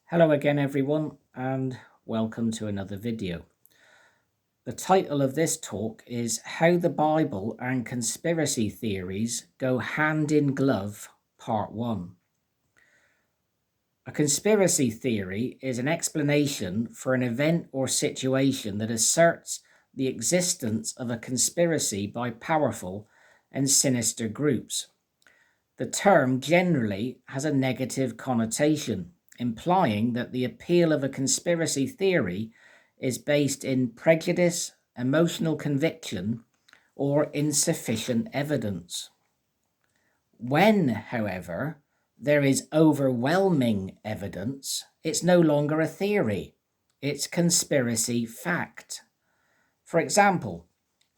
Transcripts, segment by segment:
Hello again everyone, and welcome to another video. The title of this talk is How the Bible and Conspiracy Theories Go Hand in Glove, Part 1. A conspiracy theory is an explanation for an event or situation that asserts the existence of a conspiracy by powerful and sinister groups. The term generally has a negative connotation, implying that the appeal of a conspiracy theory is based in prejudice, emotional conviction, or insufficient evidence. When, however, there is overwhelming evidence, it's no longer a theory, it's conspiracy fact. For example,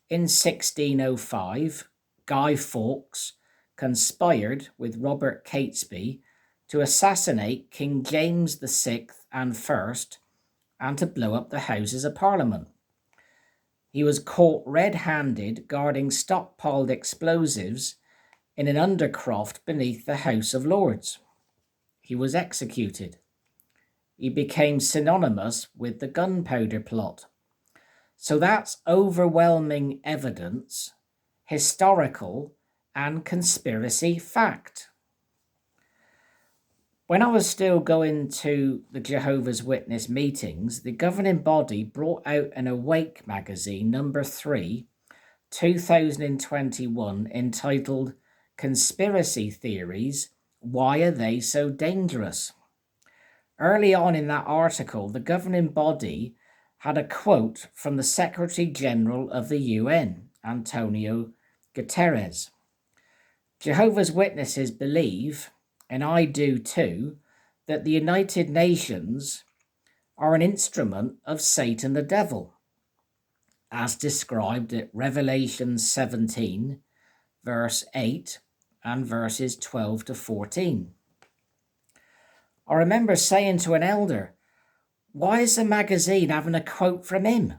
in 1605, Guy Fawkes conspired with Robert Catesby to assassinate King James VI and I and to blow up the Houses of Parliament. He was caught red-handed guarding stockpiled explosives in an undercroft beneath the House of Lords. He was executed. He became synonymous with the gunpowder plot. So that's overwhelming evidence, historical and conspiracy fact. When I was still going to the Jehovah's Witness meetings, the governing body brought out an Awake magazine, number 3, 2021, entitled Conspiracy Theories, Why Are They So Dangerous? Early on in that article, the governing body had a quote from the Secretary General of the UN, Antonio Guterres. Jehovah's Witnesses believe, and I do too, that the United Nations are an instrument of Satan the devil, as described at Revelation 17, verse 8 and verses 12 to 14. I remember saying to an elder, why is the magazine having a quote from him?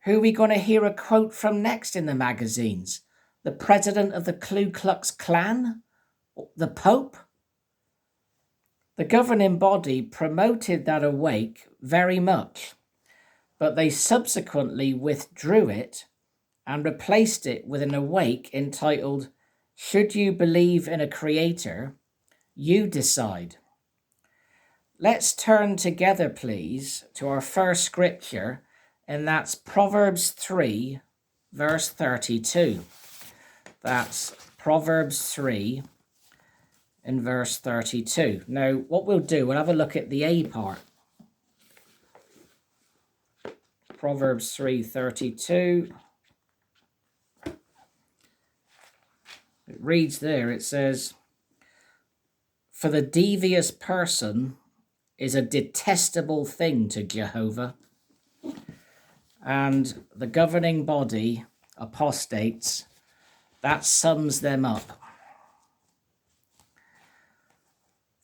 Who are we going to hear a quote from next in the magazines? The president of the Ku Klux Klan? The Pope? The governing body promoted that Awake very much, but they subsequently withdrew it and replaced it with an Awake entitled, Should You Believe in a Creator? You Decide. Let's turn together, please, to our first scripture, and that's Proverbs 3, verse 32. That's Proverbs 3 and verse 32. Now, what we'll do, we'll have a look at the A part. Proverbs 3:32. It reads there, it says, For the devious person is a detestable thing to Jehovah, and the governing body, apostates, that sums them up.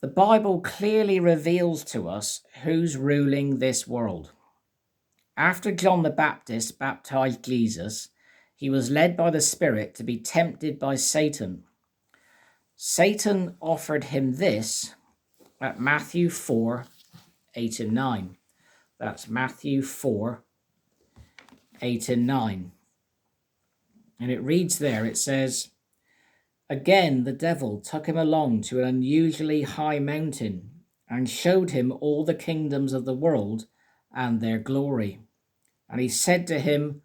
The Bible clearly reveals to us who's ruling this world. After John the Baptist baptized Jesus, he was led by the Spirit to be tempted by Satan. Satan offered him this at Matthew 4, 8 and 9. That's Matthew 4, 8 and 9. And it reads there, it says, Again the devil took him along to an unusually high mountain and showed him all the kingdoms of the world and their glory. And he said to him,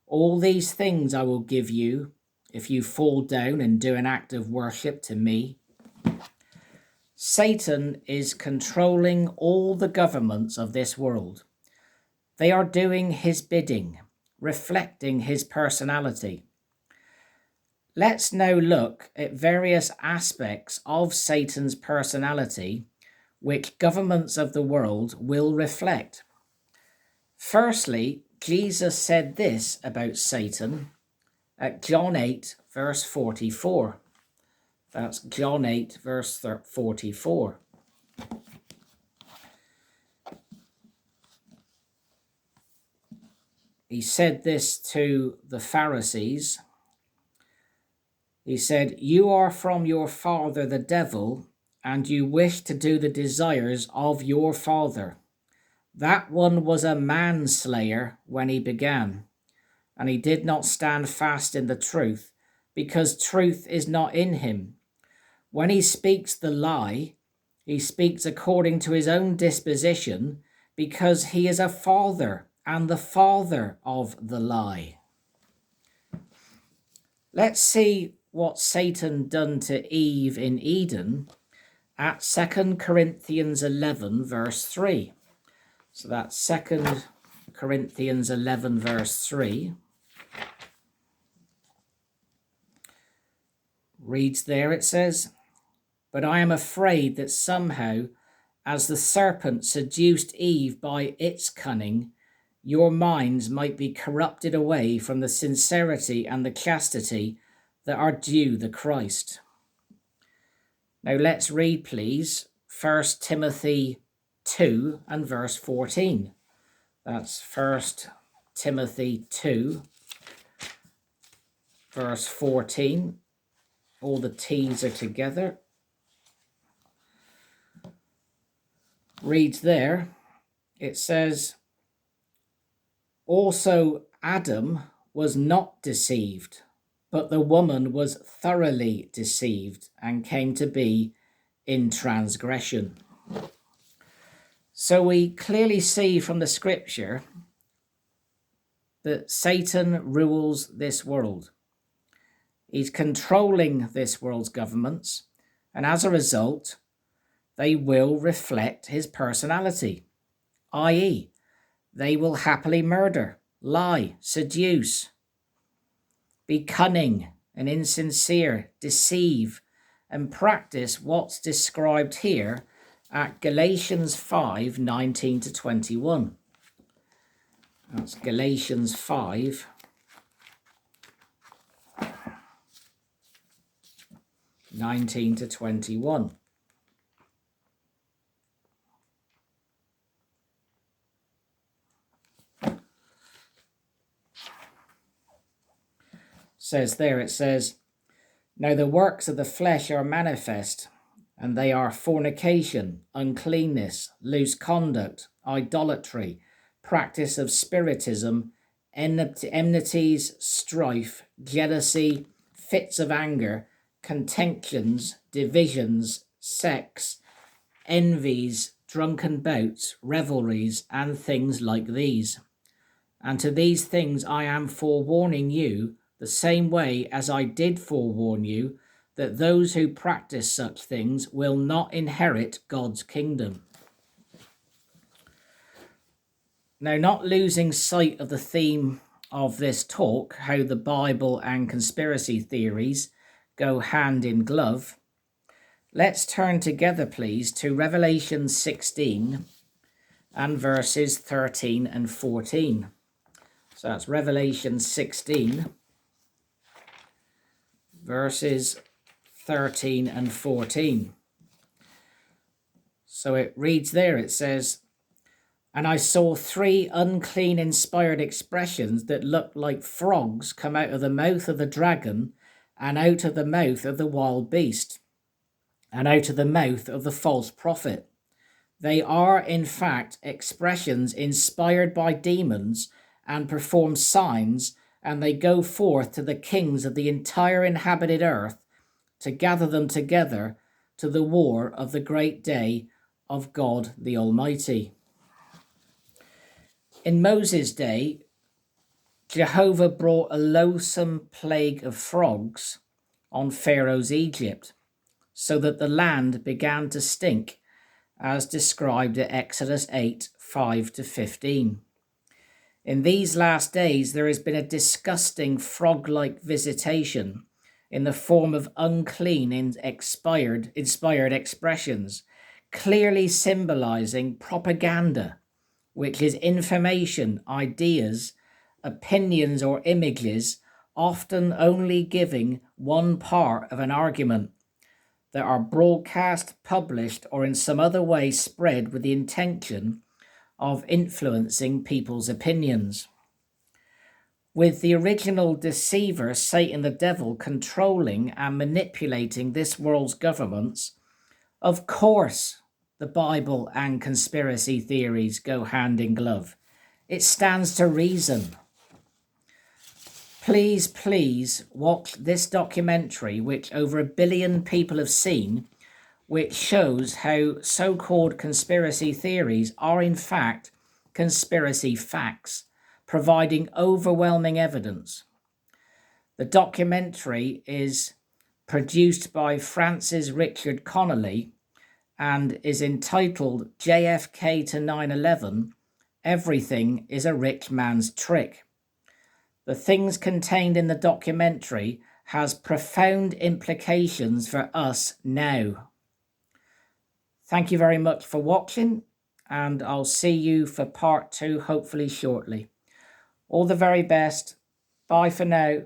All these things I will give you if you fall down and do an act of worship to me. Satan is controlling all the governments of this world. They are doing his bidding, reflecting his personality. Let's now look at various aspects of Satan's personality which governments of the world will reflect. Firstly, Jesus said this about Satan at John 8, verse 44. That's John 8, verse 44. He said this to the Pharisees. He said, You are from your father the devil, and you wish to do the desires of your father. That one was a manslayer when he began, and he did not stand fast in the truth, because truth is not in him. When he speaks the lie, he speaks according to his own disposition, because he is a father and the father of the lie. Let's see what Satan done to Eve in Eden at 2 Corinthians 11 verse 3. So that's 2 Corinthians 11 verse 3. Reads there, it says, "But I am afraid that somehow, as the serpent seduced Eve by its cunning, your minds might be corrupted away from the sincerity and the chastity that are due the Christ." Now let's read, please, 1 Timothy 2 and verse 14. That's 1 Timothy 2, verse 14. All the T's are together. Reads there, it says, "Also Adam was not deceived, but the woman was thoroughly deceived and came to be in transgression." So we clearly see from the scripture that Satan rules this world. He's controlling this world's governments, and as a result, they will reflect his personality, i.e., they will happily murder, lie, seduce, be cunning and insincere, deceive, and practice what's described here at Galatians 5, 19 to 21. That's Galatians 5, 19 to 21. Says there, it says, "Now the works of the flesh are manifest, and they are fornication, uncleanness, loose conduct, idolatry, practice of spiritism, enmities, strife, jealousy, fits of anger, contentions, divisions, sects, envies, drunken bouts, revelries, and things like these. And to these things I am forewarning you, the same way as I did forewarn you, that those who practice such things will not inherit God's kingdom." Now, not losing sight of the theme of this talk, how the Bible and conspiracy theories go hand in glove, let's turn together, please, to Revelation 16 and verses 13 and 14. So that's Revelation 16, verses 13 and 14. So it reads there, it says, "And I saw 3 unclean inspired expressions that looked like frogs come out of the mouth of the dragon and out of the mouth of the wild beast and out of the mouth of the false prophet. They are, in fact, expressions inspired by demons and perform signs, and they go forth to the kings of the entire inhabited earth to gather them together to the war of the great day of God the Almighty." In Moses' day, Jehovah brought a loathsome plague of frogs on Pharaoh's Egypt, so that the land began to stink, as described at Exodus 8, 5 to 15. In these last days, there has been a disgusting frog-like visitation in the form of unclean and inspired expressions, clearly symbolizing propaganda, which is information, ideas, opinions, or images, often only giving one part of an argument, that are broadcast, published, or in some other way spread with the intention of influencing people's opinions. With the original deceiver, Satan the devil, controlling and manipulating this world's governments, Of course, the Bible and conspiracy theories go hand in glove. It stands to reason. Please watch this documentary, which over 1 billion people have seen, which shows how so-called conspiracy theories are in fact conspiracy facts, providing overwhelming evidence. The documentary is produced by Francis Richard Connolly and is entitled JFK to 9/11, Everything is a Rich Man's Trick. The things contained in the documentary has profound implications for us now. Thank you very much for watching, and I'll see you for part 2 hopefully shortly. All the very best. Bye for now.